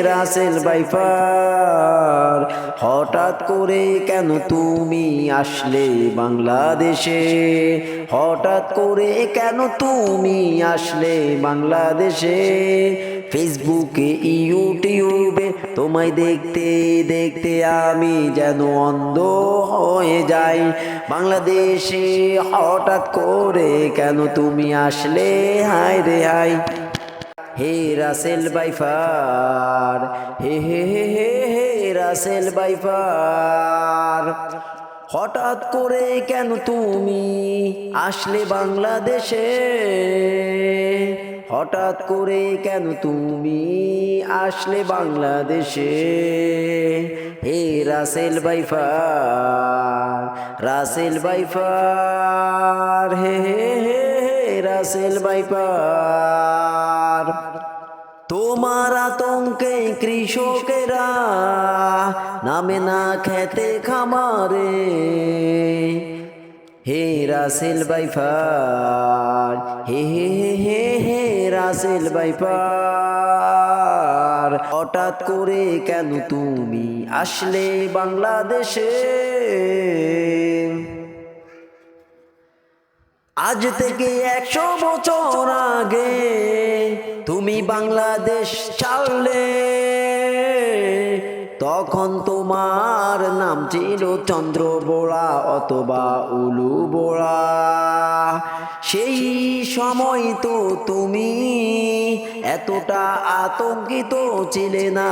Rasel by far, হঠাৎ করে কেন তুমি আসলে বাংলাদেশে? হঠাৎ করে কেন তুমি আসলে বাংলাদেশে? ফেসবুকে ইউটিউবে তোমায় দেখতে দেখতে আমি যেন অন্ধ হয়ে যাই। বাংলাদেশে হঠাৎ করে কেন তুমি আসলে? হায় রে হায়। হে রাসেল বাইফার, হে হে হে হে হে রাসেল বাইফার, হঠাৎ করে কেন তুমি আসলে বাংলাদেশে? হঠাৎ করে কেন তুমি আসলে বাংলাদেশে? হে রাসেল বাইফার, রাসেল বাইফার, হে হে হে রাসেল বাইফার, তোমার আতঙ্কে কৃষকেরা নামে না খেতে খামারে। হে রাসেল বাইফার, হে হে হে হে রাসেল বাইফার, হঠাৎ করে কেন তুমি আসলে বাংলাদেশে? আজ থেকে 100 বছর আগে তুমি বাংলাদেশ ছাড়লে, তখন তোমার নাম ছিল চন্দ্র বোড়া অথবা উলু বোড়া। সেই সময় তো তুমি এতটা আতঙ্কিত ছিলে না।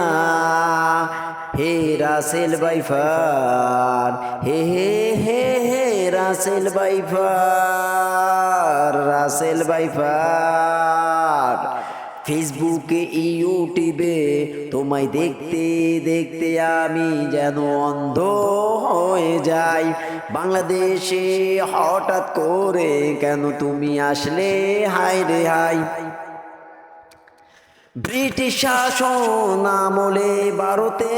হে রাসেল বাইফার, হে হে হে হে রাসেল বাইফার, রাসেল বাইফার, ফেসবুকে ইউটিউবে তোমায় দেখতে দেখতে আমি যেন অন্ধ হয়ে যাই। বাংলাদেশে হঠাৎ করে কেন তুমি আসলে? হায় রে হায়। ব্রিটিশ শাসন আমলে ভারতে,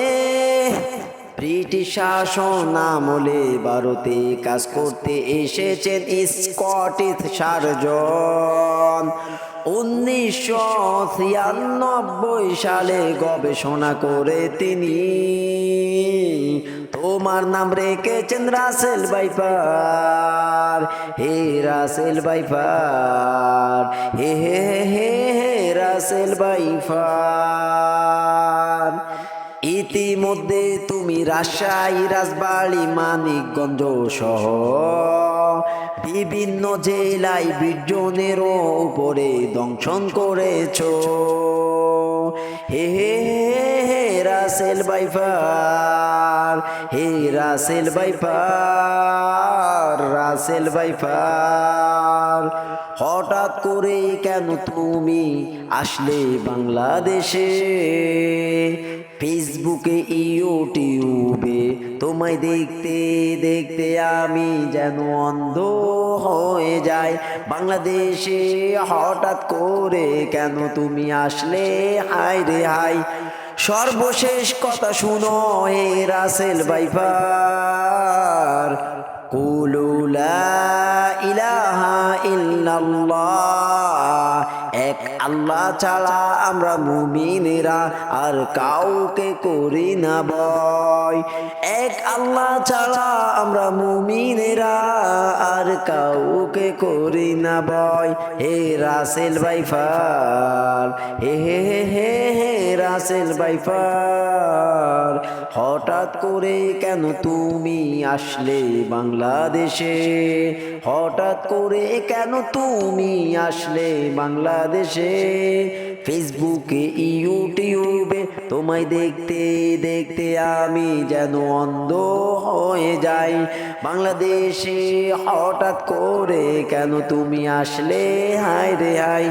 ব্রিটিশ শাসন আমলে ভারতে কাজ করতে এসেছেন স্কটিশ সার্জন। 1993 সালে গবেষণা করে তিনি তোমার নাম রেখেছেন রাসেল বাইফার। হে রাসেল বাইফার, হে হে হে হে রাসেল বাইফার, ইতিমধ্যে তুমি রাজশাহী, রাজবাড়ী, মানিকগঞ্জ সহ বিভিন্ন জেলায় 20 জনের উপরে দংশন করেছ। হে হে হে রাসেল বাইফার, হে রাসেল বাইফার, রাসেল বাইফার, হঠাৎ করে কেন তুমি আসলে বাংলাদেশে? ফেসবুকে ইউটিউবে তোমায় দেখতে দেখতে আমি যেন অন্ধ হয়ে যাই। বাংলাদেশে হঠাৎ করে কেন তুমি আসলে? হায় রে হায়। সর্বশেষ কথা শুনো হে রাসেল বাইফার, কুলু লা ইলাহা ইল্লাল্লাহ, এক আল্লাহ ছাড়া আমরা মুমিনেরা আর কাউকে করি না ভয়। এক আল্লাহ ছাড়া আমরা মুমিনেরা আর কাউকে করি না ভয়। হে রাসেল বাইফার, হে হে হে হে রাসেল বাইফার, হঠাৎ করে কেন তুমি আসলে বাংলাদেশে? হঠাৎ করে কেন তুমি আসলে বাংলাদেশে? ফেসবুকে ইউটিউবে তোমায় দেখতে দেখতে আমি যেন অন্ধ হয়ে যাই। বাংলাদেশে হঠাৎ করে কেন তুমি আসলে? হায় রে হায়।